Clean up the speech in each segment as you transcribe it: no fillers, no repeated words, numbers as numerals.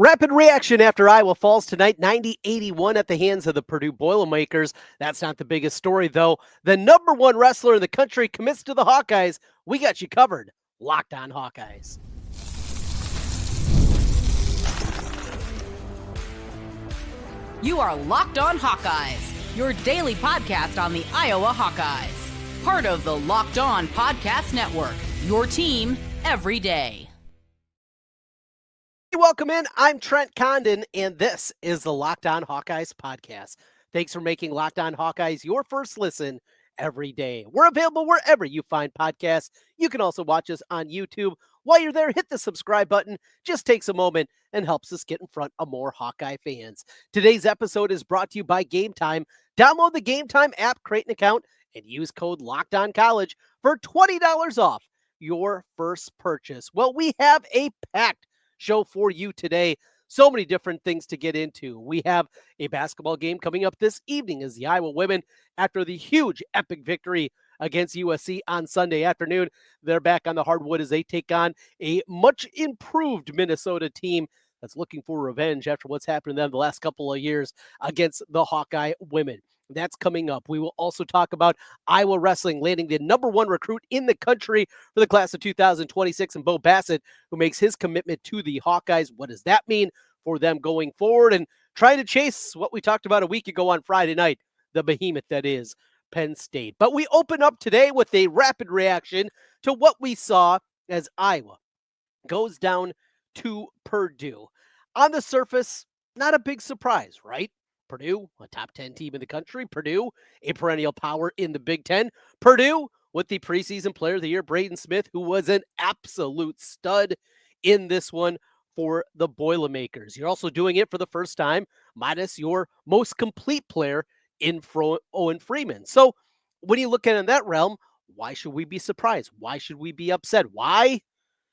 Rapid reaction after Iowa falls tonight, 90-81 at the hands of the Purdue Boilermakers. That's not the biggest story, though. The number one wrestler in the country commits to the Hawkeyes. We got you covered. Locked on Hawkeyes. You are Locked on Hawkeyes, your daily podcast on the Iowa Hawkeyes. Part of the Locked on Podcast Network, your team every day. Welcome in. I'm Trent Condon, and this is the Locked on Hawkeyes podcast. Thanks for making Locked on Hawkeyes your first listen every day. We're available wherever you find podcasts. You can also watch us on YouTube. While you're there, hit the subscribe button. Just takes a moment and helps us get in front of more Hawkeye fans. Today's episode is brought to you by Gametime. Download the Gametime app, create an account, and use code LOCKEDONCollege for $20 off your first purchase. Well, we have a packed show for you today. So many different things to get into. We have a basketball game coming up this evening as the Iowa women, after the huge epic victory against USC on Sunday afternoon, they're back on the hardwood as they take on a much improved Minnesota team that's looking for revenge after what's happened to them the last couple of years against the Hawkeye women. That's coming up. We will also talk about Iowa wrestling landing the number one recruit in the country for the class of 2026, and Bo Bassett, who makes his commitment to the Hawkeyes. What does that mean for them going forward? And trying to chase what we talked about a week ago on Friday night, the behemoth that is Penn State. But we open up today with a rapid reaction to what we saw as Iowa goes down to Purdue. On the surface, not a big surprise, right? Purdue, a top 10 team in the country. Purdue, a perennial power in the Big Ten. Purdue, with the preseason player of the year, Braden Smith, who was an absolute stud in this one for the Boilermakers. You're also doing it for the first time, minus your most complete player in Owen Freeman. So when you look at it in that realm, why should we be surprised? Why should we be upset? Why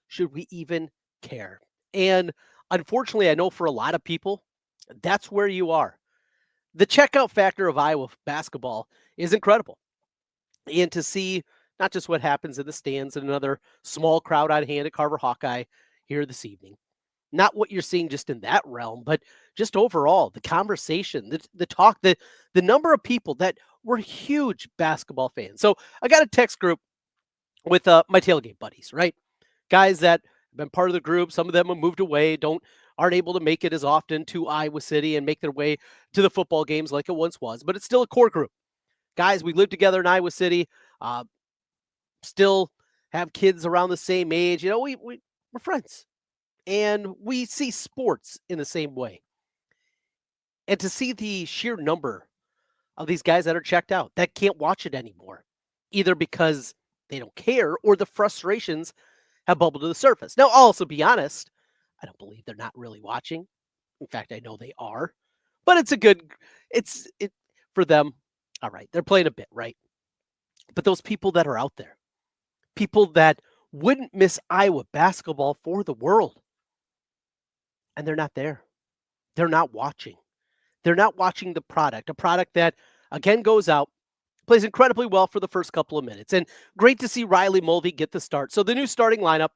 should we even care? And unfortunately, I know for a lot of people, that's where you are. The checkout factor of Iowa basketball is incredible. And to see not just what happens in the stands and another small crowd on hand at Carver Hawkeye here this evening, not what you're seeing just in that realm, but just overall, the conversation, the talk, the number of people that were huge basketball fans. So I got a text group with my tailgate buddies, right? Guys that have been part of the group. Some of them have moved away, aren't able to make it as often to Iowa City and make their way to the football games like it once was, but it's still a core group. Guys, we live together in Iowa City, still have kids around the same age. You know, we're friends, and we see sports in the same way. And to see the sheer number of these guys that are checked out, that can't watch it anymore, either because they don't care or the frustrations have bubbled to the surface. Now, I'll also be honest, I don't believe they're not really watching. In fact, I know they are. But it's for them. All right, they're playing a bit, right? But those people that are out there, people that wouldn't miss Iowa basketball for the world, and they're not there. They're not watching. They're not watching the product, a product that, again, goes out, plays incredibly well for the first couple of minutes. And great to see Riley Mulvey get the start. So the new starting lineup,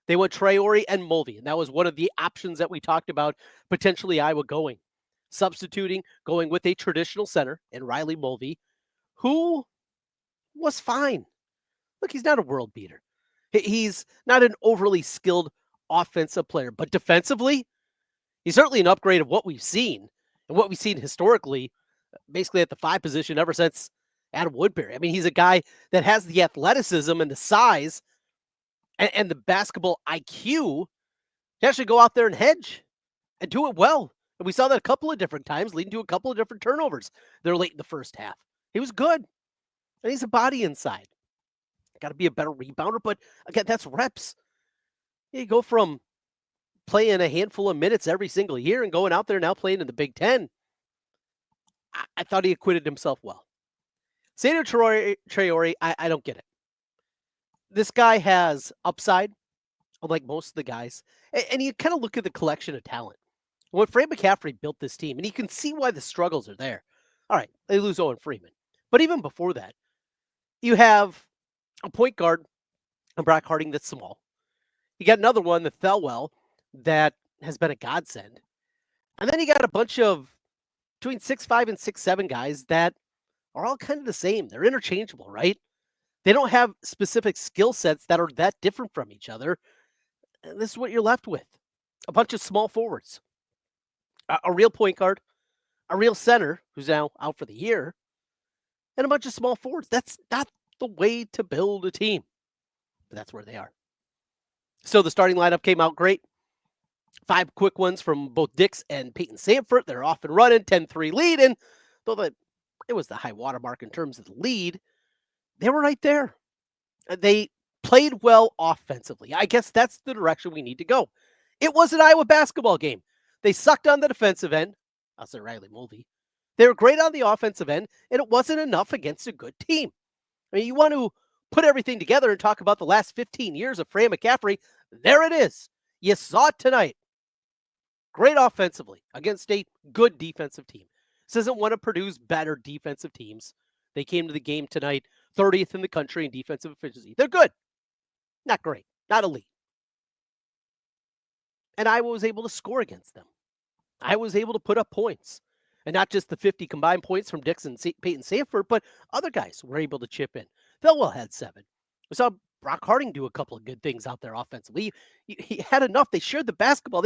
they went Traore and Mulvey, and that was one of the options that we talked about potentially Iowa going. Substituting, going with a traditional center and Riley Mulvey, who was fine. Look, he's not a world beater. He's not an overly skilled offensive player, but defensively, he's certainly an upgrade of what we've seen and what we've seen historically, basically at the 5 position ever since Adam Woodbury. I mean, he's a guy that has the athleticism and the size and the basketball IQ to actually go out there and hedge and do it well. And we saw that a couple of different times, leading to a couple of different turnovers there late in the first half. He was good. And he's a body inside. Got to be a better rebounder, but again, that's reps. You go from playing a handful of minutes every single year and going out there now playing in the Big Ten. I thought he acquitted himself well. Sado Traore, I don't get it. This guy has upside, like most of the guys. And you kind of look at the collection of talent. When Fran McCaffrey built this team, and you can see why the struggles are there. All right, they lose Owen Freeman. But even before that, you have a point guard, a Brock Harding that's small. You got another one, the Thelwell, that has been a godsend. And then you got a bunch of between 6'5" and 6'7" guys that are all kind of the same. They're interchangeable, right? They don't have specific skill sets that are that different from each other. And this is what you're left with. A bunch of small forwards, a real point guard, a real center who's now out for the year, and a bunch of small forwards. That's not the way to build a team. But that's where they are. So the starting lineup came out great. 5 quick ones from both Dix and Peyton Sanford. They're off and running, 10-3 lead. And though it was the high watermark in terms of the lead, they were right there. They played well offensively. I guess that's the direction we need to go. It was an Iowa basketball game. They sucked on the defensive end. I'll say Riley Mulvey. They were great on the offensive end, and it wasn't enough against a good team. I mean, you want to put everything together and talk about the last 15 years of Fran McCaffrey. There it is. You saw it tonight. Great offensively against a good defensive team. This isn't one of Purdue's better defensive teams. They came to the game tonight 30th in the country in defensive efficiency. They're good. Not great. Not elite. And Iowa was able to score against them. I was able to put up points. And not just the 50 combined points from Dixon, Peyton Sanford, but other guys were able to chip in. Thelwell had 7. We saw Brock Harding do a couple of good things out there offensively. He had enough. They shared the basketball.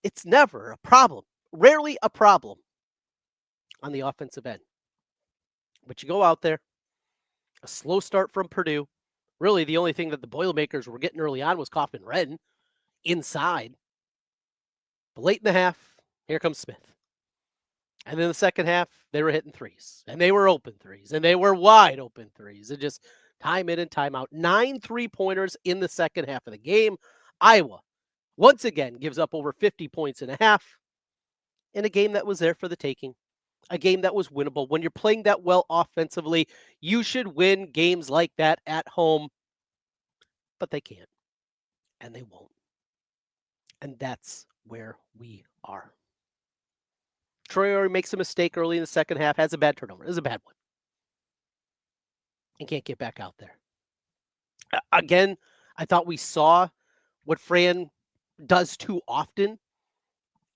It's never a problem. Rarely a problem on the offensive end. But you go out there, a slow start from Purdue. Really, the only thing that the Boilermakers were getting early on was Kaufman Redden inside. But late in the half, here comes Smith. And then the second half, they were hitting threes. And they were open threes. And they were wide open threes. And just time in and time out. 9 3-pointers in the second half of the game. Iowa, once again, gives up over 50 points and a half in a game that was there for the taking. A game that was winnable. When you're playing that well offensively, you should win games like that at home. But they can't. And they won't. And that's where we are. Traore makes a mistake early in the second half, has a bad turnover. It was a bad one. And can't get back out there. Again, I thought we saw what Fran does too often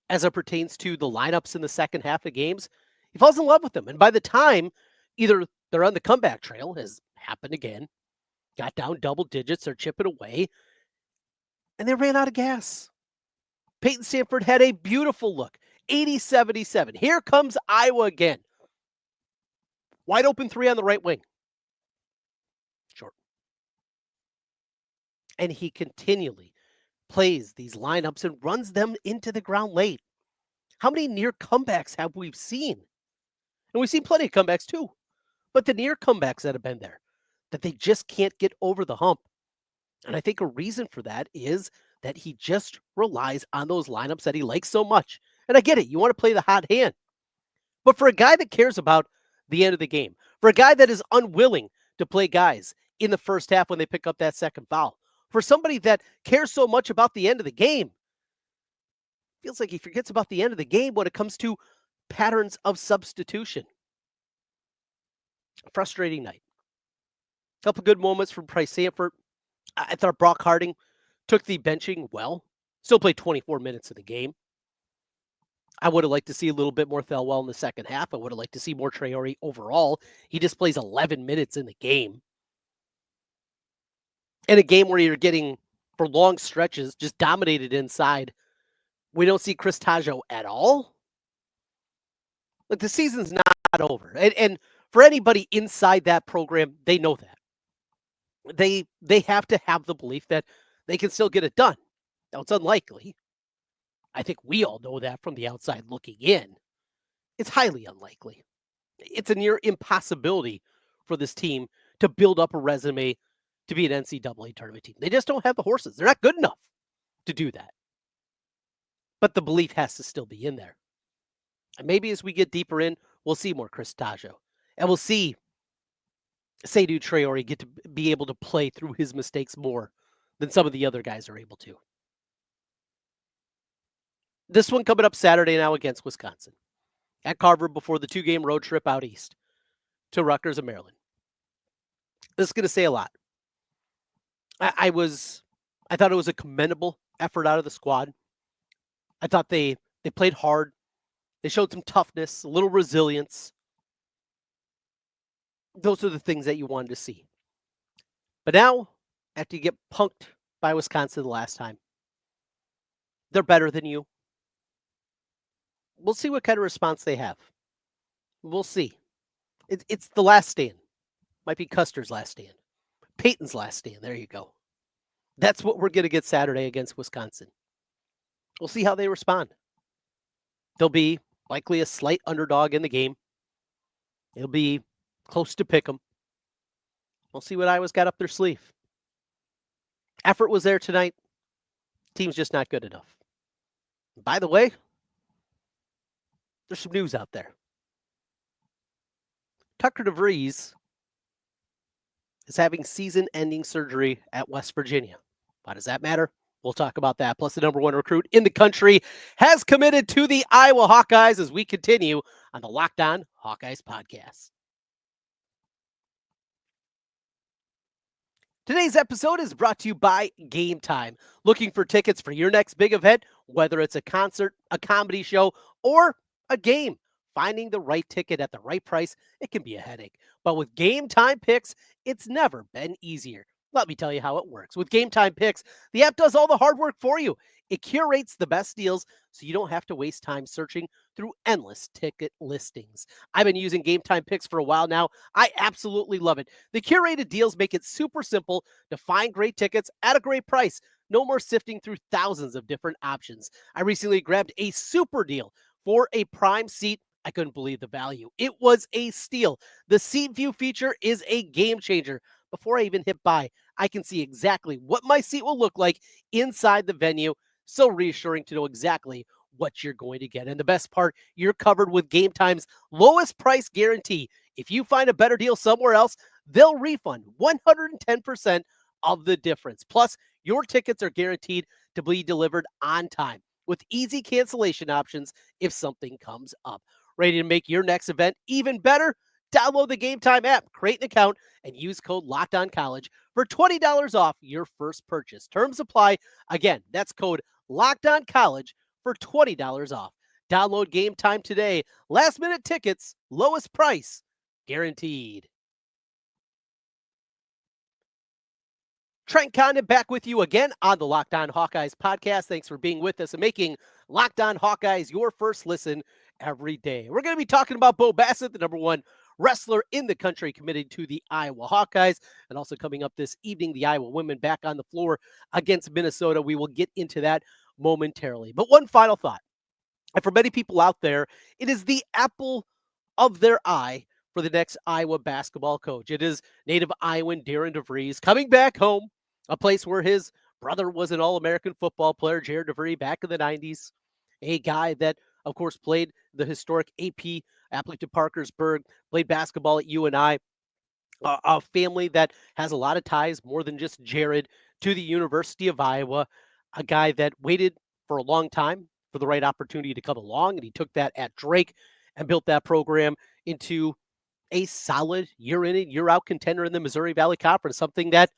as it pertains to the lineups in the second half of games. He falls in love with them. And by the time either they're on the comeback trail, as happened again, got down double digits, they're chipping away, and they ran out of gas. Peyton Sanford had a beautiful look. 80-77. Here comes Iowa again. Wide open 3 on the right wing. Short. And he continually plays these lineups and runs them into the ground late. How many near comebacks have we seen? And we've seen plenty of comebacks too. But the near comebacks that have been there, that they just can't get over the hump. And I think a reason for that is that he just relies on those lineups that he likes so much. And I get it. You want to play the hot hand. But for a guy that cares about the end of the game, for a guy that is unwilling to play guys in the first half when they pick up that second foul, for somebody that cares so much about the end of the game, feels like he forgets about the end of the game when it comes to patterns of substitution. Frustrating night. A couple good moments from Price Sanford. I thought Brock Harding took the benching well. Still played 24 minutes of the game. I would have liked to see a little bit more Thelwell in the second half. I would have liked to see more Traore overall. He just plays 11 minutes in the game. In a game where you're getting, for long stretches, just dominated inside. We don't see Chris Taggio at all. Like, the season's not over. And for anybody inside that program, they know that. They have to have the belief that they can still get it done. Now, it's unlikely. I think we all know that from the outside looking in. It's highly unlikely. It's a near impossibility for this team to build up a resume to be an NCAA tournament team. They just don't have the horses. They're not good enough to do that. But the belief has to still be in there. And maybe as we get deeper in, we'll see more Chris Taggio. And we'll see Seydou Traore get to be able to play through his mistakes more than some of the other guys are able to. This one coming up Saturday now against Wisconsin. At Carver before the 2-game road trip out east to Rutgers and Maryland. This is going to say a lot. I thought it was a commendable effort out of the squad. I thought they played hard. They showed some toughness, a little resilience. Those are the things that you wanted to see. But now, after you get punked by Wisconsin the last time, they're better than you. We'll see what kind of response they have. We'll see. It's the last stand. Might be Custer's last stand. Peyton's last stand. There you go. That's what we're going to get Saturday against Wisconsin. We'll see how they respond. They'll be likely a slight underdog in the game. It'll be close to pick 'em. We'll see what Iowa's got up their sleeve. Effort was there tonight. Team's just not good enough. By the way, there's some news out there. Tucker DeVries is having season-ending surgery at West Virginia. Why does that matter? We'll talk about that. Plus, the number one recruit in the country has committed to the Iowa Hawkeyes as we continue on the Locked On Hawkeyes podcast. Today's episode is brought to you by Gametime. Looking for tickets for your next big event, whether it's a concert, a comedy show, or a game. Finding the right ticket at the right price, it can be a headache. But with Gametime Picks, it's never been easier. Let me tell you how it works. With Gametime Picks, the app does all the hard work for you. It curates the best deals so you don't have to waste time searching through endless ticket listings. I've been using Gametime Picks for a while now. I absolutely love it. The curated deals make it super simple to find great tickets at a great price. No more sifting through thousands of different options. I recently grabbed a super deal for a prime seat. I couldn't believe the value. It was a steal. The seat view feature is a game changer. Before I even hit buy, I can see exactly what my seat will look like inside the venue. So reassuring to know exactly what you're going to get. And the best part, you're covered with Gametime's lowest price guarantee. If you find a better deal somewhere else, they'll refund 110% of the difference. Plus, your tickets are guaranteed to be delivered on time with easy cancellation options if something comes up. Ready to make your next event even better? Download the Gametime app, create an account, and use code LOCKEDONCollege for $20 off your first purchase. Terms apply. Again, that's code LOCKEDONCollege for $20 off. Download Gametime today. Last minute tickets, lowest price, guaranteed. Trent Condon back with you again on the Locked On Hawkeyes podcast. Thanks for being with us and making Locked On Hawkeyes your first listen every day. We're going to be talking about Bo Bassett, the number one wrestler in the country, committed to the Iowa Hawkeyes. And also coming up this evening, the Iowa women back on the floor against Minnesota. We will get into that momentarily. But one final thought. And for many people out there, it is the apple of their eye for the next Iowa basketball coach. It is native Iowan Darian DeVries coming back home, a place where his brother was an All-American football player, Jared DeVries, back in the 90s. A guy that, of course, played the historic AP Appleton Parkersburg, played basketball at UNI. A family that has a lot of ties, more than just Jared, to the University of Iowa. A guy that waited for a long time for the right opportunity to come along, and he took that at Drake and built that program into a solid year in and year out contender in the Missouri Valley Conference, something that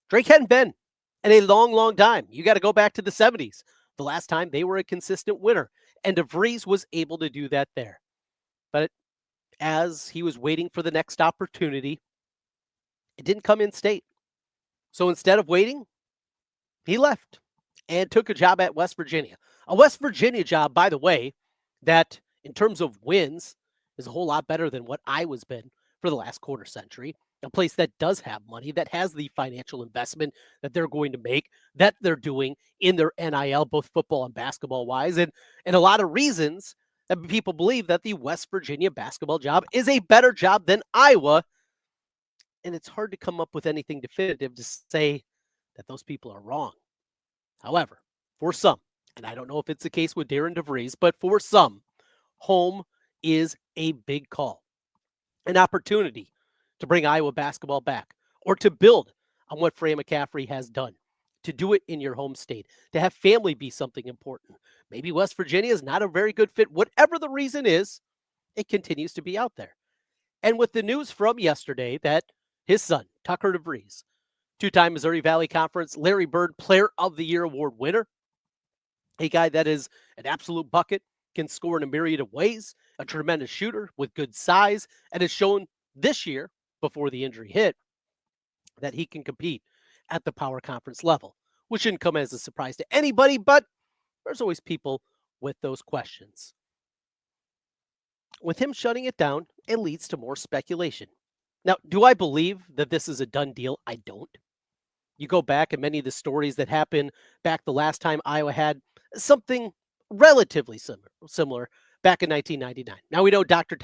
Drake hadn't been in a long, long time. You got to go back to the 70s, the last time they were a consistent winner, and DeVries was able to do that there. But as he was waiting for the next opportunity, it didn't come in state. So instead of waiting, he left and took a job at West Virginia. A West Virginia job, by the way, that in terms of wins is a whole lot better than what Iowa's been for the last quarter century. A place that does have money, that has the financial investment that they're going to make, that they're doing in their NIL, both football and basketball wise. And a lot of reasons that people believe that the West Virginia basketball job is a better job than Iowa. And it's hard to come up with anything definitive to say that those people are wrong. However, for some, and I don't know if it's the case with Darian DeVries, but for some, home is a big call, an opportunity to bring Iowa basketball back or to build on what Fran McCaffrey has done, to do it in your home state, to have family be something important. Maybe West Virginia is not a very good fit. Whatever the reason is, it continues to be out there. And with the news from yesterday that his son, Tucker DeVries, two-time Missouri Valley Conference Larry Bird Player of the Year award winner, a guy that is an absolute bucket, can score in a myriad of ways, a tremendous shooter with good size, and has shown this year, before the injury hit, that he can compete at the power conference level, which shouldn't come as a surprise to anybody, but there's always people with those questions. With him shutting it down, it leads to more speculation. Now, do I believe that this is a done deal? I don't. You go back and many of the stories that happened back the last time Iowa had something relatively similar back in 1999. Now we know Dr.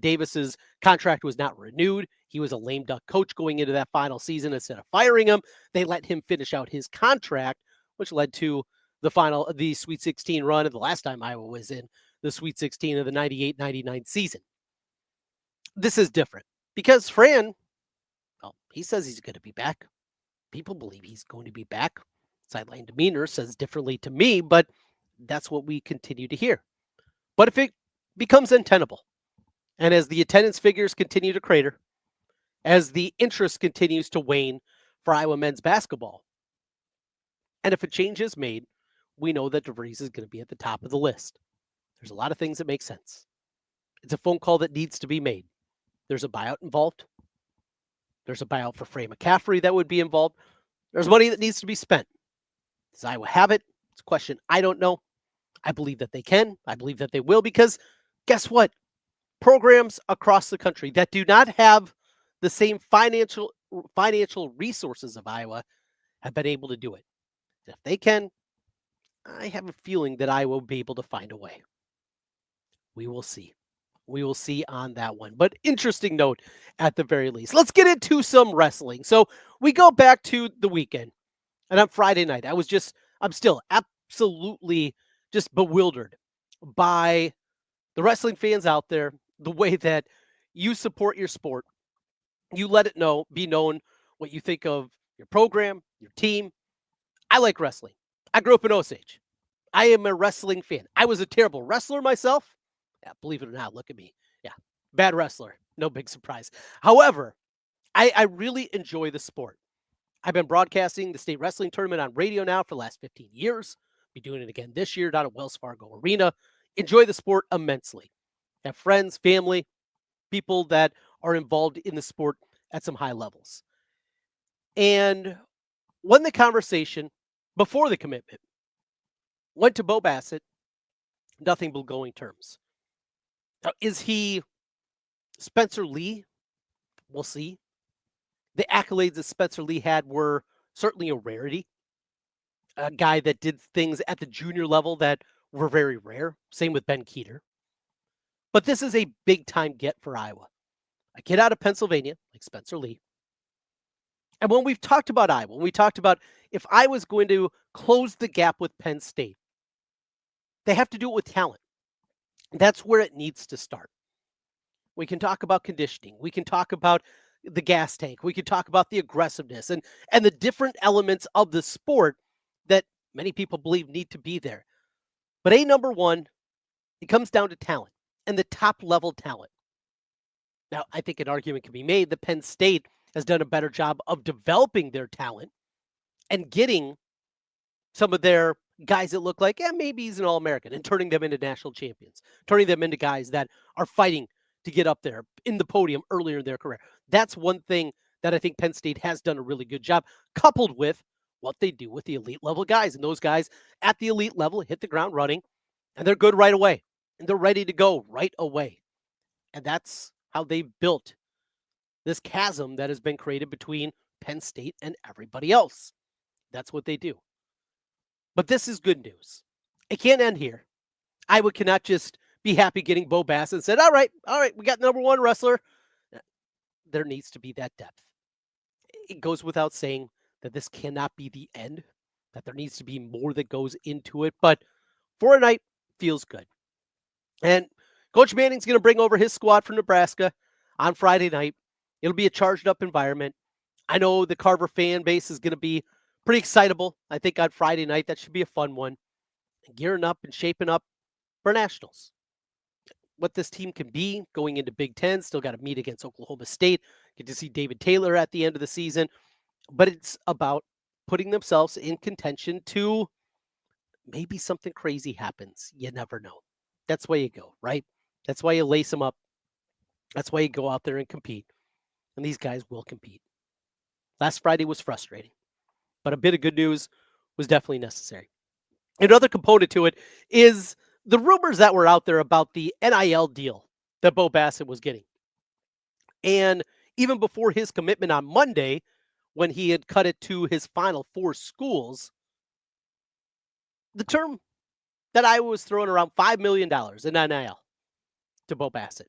Davis's contract was not renewed. He was a lame duck coach going into that final season. Instead of firing him, they let him finish out his contract, which led to the Sweet 16 run of the last time Iowa was in the Sweet 16 of the 98-99 season. This is different because Fran, well, he says he's going to be back. People believe he's going to be back. Sideline demeanor says differently to me, but that's what we continue to hear. But if it becomes untenable, and as the attendance figures continue to crater, as the interest continues to wane for Iowa men's basketball, and if a change is made, we know that DeVries is going to be at the top of the list. There's a lot of things that make sense. It's a phone call that needs to be made. There's a buyout involved. There's a buyout for Frey McCaffrey that would be involved. There's money that needs to be spent. Does Iowa have it? It's a question I don't know. I believe that they can. I believe that they will because guess what? Programs across the country that do not have the same financial resources of Iowa have been able to do it. If they can, I have a feeling that Iowa will be able to find a way. We will see. We will see on that one. But interesting note at the very least. Let's get into some wrestling. So we go back to the weekend. And on Friday night, I'm still absolutely just bewildered by the wrestling fans out there, the way that you support your sport. You let it be known what you think of your program, your team. I like wrestling. I grew up in Osage. I am a wrestling fan. I was a terrible wrestler myself. Yeah, believe it or not, look at me. Yeah, bad wrestler. No big surprise. However, I really enjoy the sport. I've been broadcasting the state wrestling tournament on radio now for the last 15 years. Be doing it again this year down at Wells Fargo Arena. Enjoy the sport immensely. Have friends, family, people that are involved in the sport at some high levels. And when the conversation before the commitment went to Bo Bassett, nothing but glowing terms. Now, is he Spencer Lee? We'll see. The accolades that Spencer Lee had were certainly a rarity. A guy that did things at the junior level that were very rare. Same with Ben Keeter. But this is a big-time get for Iowa. A kid out of Pennsylvania, like Spencer Lee. And when we've talked about Iowa, when we talked about if I was going to close the gap with Penn State, they have to do it with talent. That's where it needs to start. We can talk about conditioning. We can talk about the gas tank. We can talk about the aggressiveness and the different elements of the sport that many people believe need to be there. But number one, it comes down to talent and the top level talent. Now, I think an argument can be made that Penn State has done a better job of developing their talent and getting some of their guys that look like, maybe he's an All-American, and turning them into national champions, turning them into guys that are fighting to get up there in the podium earlier in their career. That's one thing that I think Penn State has done a really good job, coupled with what they do with the elite level guys. And those guys at the elite level hit the ground running, and they're good right away, and they're ready to go right away. And that's how they built this chasm that has been created between Penn State and everybody else. That's what they do. But this is good news. It can't end here. Iowa cannot just be happy getting Bo Bassett and said, all right, we got number one wrestler. There needs to be that depth. It goes without saying that this cannot be the end, that there needs to be more that goes into it. But for a night, feels good. And Coach Manning's going to bring over his squad from Nebraska on Friday night. It'll be a charged up environment. I know the Carver fan base is going to be pretty excitable. I think on Friday night, that should be a fun one. And gearing up and shaping up for nationals. What this team can be going into Big Ten. Still got to meet against Oklahoma State. Get to see David Taylor at the end of the season. But it's about putting themselves in contention to maybe something crazy happens. You never know. That's why you go, right? That's why you lace them up. That's why you go out there and compete. And these guys will compete. Last Friday was frustrating, but a bit of good news was definitely necessary. Another component to it is the rumors that were out there about the NIL deal that Bo Bassett was getting. And even before his commitment on Monday, when he had cut it to his final 4 schools, the term that Iowa was throwing around $5 million in NIL to Bo Bassett.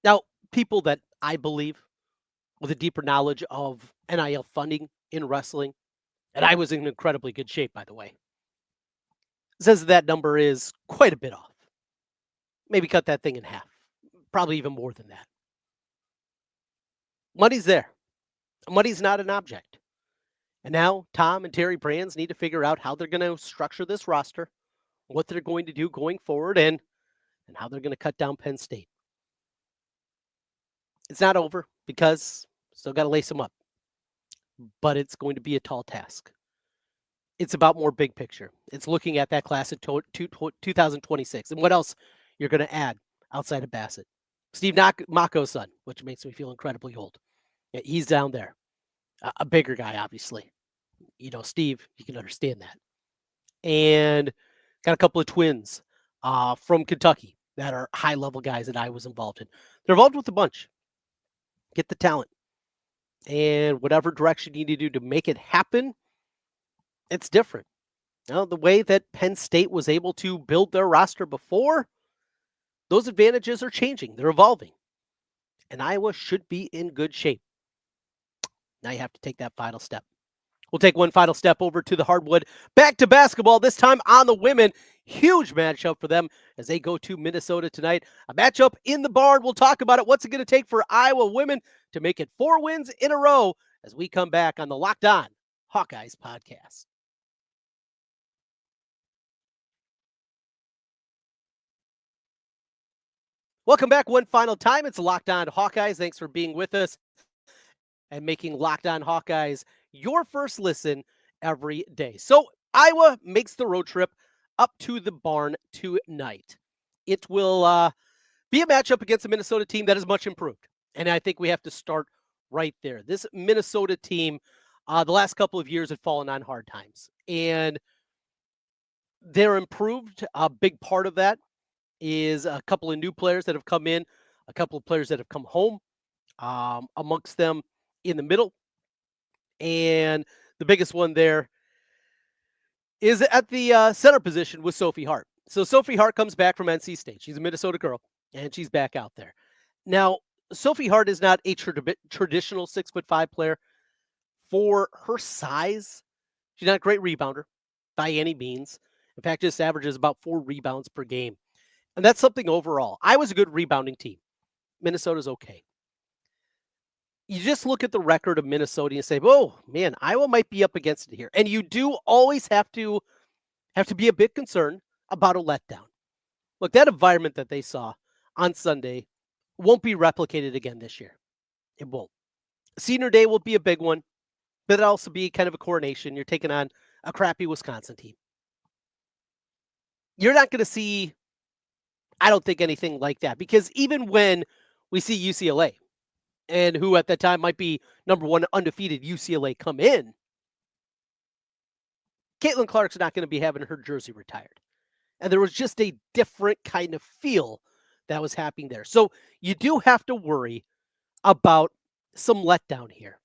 Now, people that I believe with a deeper knowledge of NIL funding in wrestling, and I was in incredibly good shape, by the way, says that number is quite a bit off. Maybe cut that thing in half. Probably even more than that. Money's there. Money's not an object. And now Tom and Terry Brands need to figure out how they're going to structure this roster, what they're going to do going forward, and how they're going to cut down Penn State. It's not over because still got to lace them up. But it's going to be a tall task. It's about more big picture. It's looking at that class of 2026 and what else you're going to add outside of Bassett. Steve Mako's son, which makes me feel incredibly old. Yeah, he's down there. A bigger guy, obviously. You know, Steve, you can understand that. And got a couple of twins from Kentucky that are high-level guys that I was involved in. They're involved with a bunch. Get the talent. And whatever direction you need to do to make it happen, it's different. Now, the way that Penn State was able to build their roster before, those advantages are changing. They're evolving. And Iowa should be in good shape. Now you have to take that final step. We'll take one final step over to the hardwood. Back to basketball, this time on the women. Huge matchup for them as they go to Minnesota tonight. A matchup in the barn. We'll talk about it. What's it going to take for Iowa women to make it 4 wins in a row as we come back on the Locked On Hawkeyes podcast. Welcome back one final time. It's Locked On Hawkeyes. Thanks for being with us and making Locked On Hawkeyes your first listen every day. So Iowa makes the road trip up to the barn tonight. It will be a matchup against a Minnesota team that is much improved. And I think we have to start right there. This Minnesota team, the last couple of years had fallen on hard times. And they're improved. A big part of that is a couple of new players that have come in, a couple of players that have come home, amongst them in the middle. And the biggest one there is at the center position with Sophie Hart. So Sophie Hart comes back from NC State. She's a Minnesota girl, and she's back out there. Now, Sophie Hart is not a traditional 6'5" player. For her size, she's not a great rebounder by any means. In fact, just averages about 4 rebounds per game. And that's something overall. Iowa's a good rebounding team. Minnesota's okay. You just look at the record of Minnesota and say, oh, man, Iowa might be up against it here. And you do always have to be a bit concerned about a letdown. Look, that environment that they saw on Sunday won't be replicated again this year. It won't. Senior Day will be a big one, but it'll also be kind of a coronation. You're taking on a crappy Wisconsin team. You're not going to see, I don't think, anything like that, because even when we see UCLA, and who at that time might be number 1 undefeated UCLA come in, Caitlin Clark's not going to be having her jersey retired. And there was just a different kind of feel that was happening there. So you do have to worry about some letdown here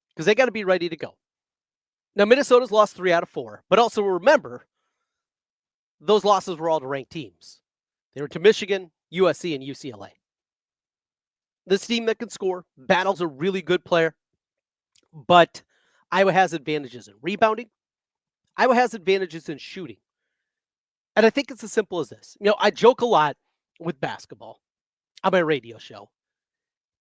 because they got to be ready to go. Now, Minnesota's lost 3 out of 4, but also remember, those losses were all to ranked teams. They were to Michigan, USC, and UCLA. This team that can score, Battle's a really good player, but Iowa has advantages in rebounding. Iowa has advantages in shooting. And I think it's as simple as this. You know, I joke a lot with basketball on my radio show.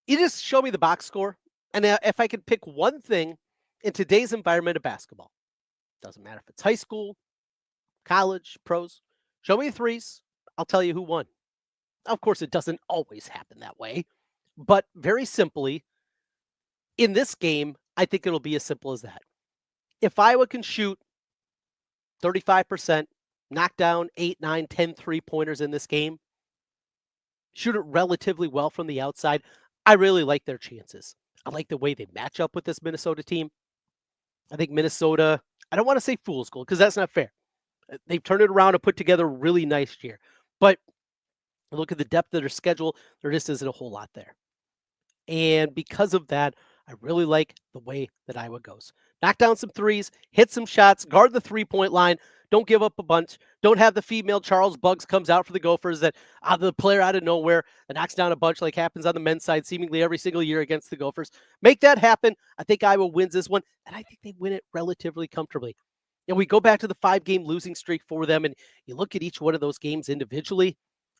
You just show me the box score, and if I could pick one thing in today's environment of basketball, doesn't matter if it's high school, college, pros, show me the threes, I'll tell you who won. Of course, it doesn't always happen that way, but very simply, in this game, I think it'll be as simple as that. If Iowa can shoot 35%, knock down 8, 9, 10 3-pointers in this game, shoot it relatively well from the outside, I really like their chances. I like the way they match up with this Minnesota team. I think Minnesota, I don't want to say fool's gold because that's not fair. They've turned it around and put together a really nice year. But look at the depth of their schedule, there just isn't a whole lot there. And because of that, I really like the way that Iowa goes. Knock down some threes, hit some shots, guard the 3-point line. Don't give up a bunch. Don't have the female Charles Buggs comes out for the Gophers that the player out of nowhere that knocks down a bunch like happens on the men's side seemingly every single year against the Gophers. Make that happen. I think Iowa wins this one, and I think they win it relatively comfortably. And we go back to the 5-game losing streak for them, and you look at each one of those games individually.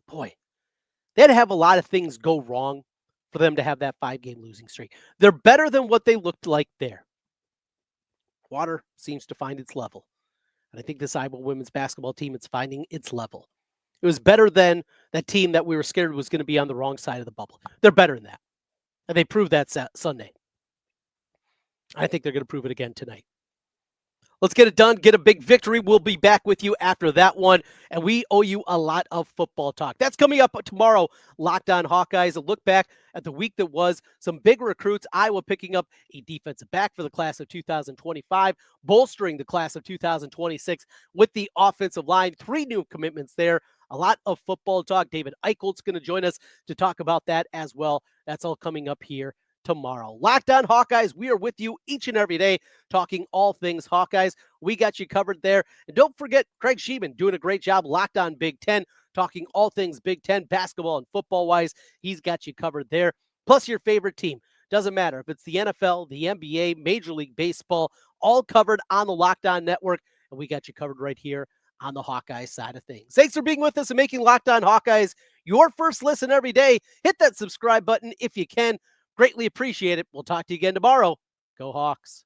Boy, they had to have a lot of things go wrong for them to have that 5-game losing streak. They're better than what they looked like there. Water seems to find its level. And I think this Iowa women's basketball team is finding its level. It was better than that team that we were scared was going to be on the wrong side of the bubble. They're better than that. And they proved that Sunday. I think they're going to prove it again tonight. Let's get it done, get a big victory. We'll be back with you after that one, and we owe you a lot of football talk. That's coming up tomorrow, Locked On Hawkeyes. A look back at the week that was, some big recruits. Iowa picking up a defensive back for the class of 2025, bolstering the class of 2026 with the offensive line. 3 new commitments there. A lot of football talk. David Eichelt's going to join us to talk about that as well. That's all coming up here tomorrow. Locked On Hawkeyes, we are with you each and every day talking all things Hawkeyes. We got you covered there. And don't forget, Craig Sheeman doing a great job, Locked On Big Ten, talking all things Big Ten, basketball and football-wise. He's got you covered there. Plus your favorite team. Doesn't matter if it's the NFL, the NBA, Major League Baseball, all covered on the Locked On Network. And we got you covered right here on the Hawkeye side of things. Thanks for being with us and making Locked On Hawkeyes your first listen every day. Hit that subscribe button if you can. Greatly appreciate it. We'll talk to you again tomorrow. Go Hawks.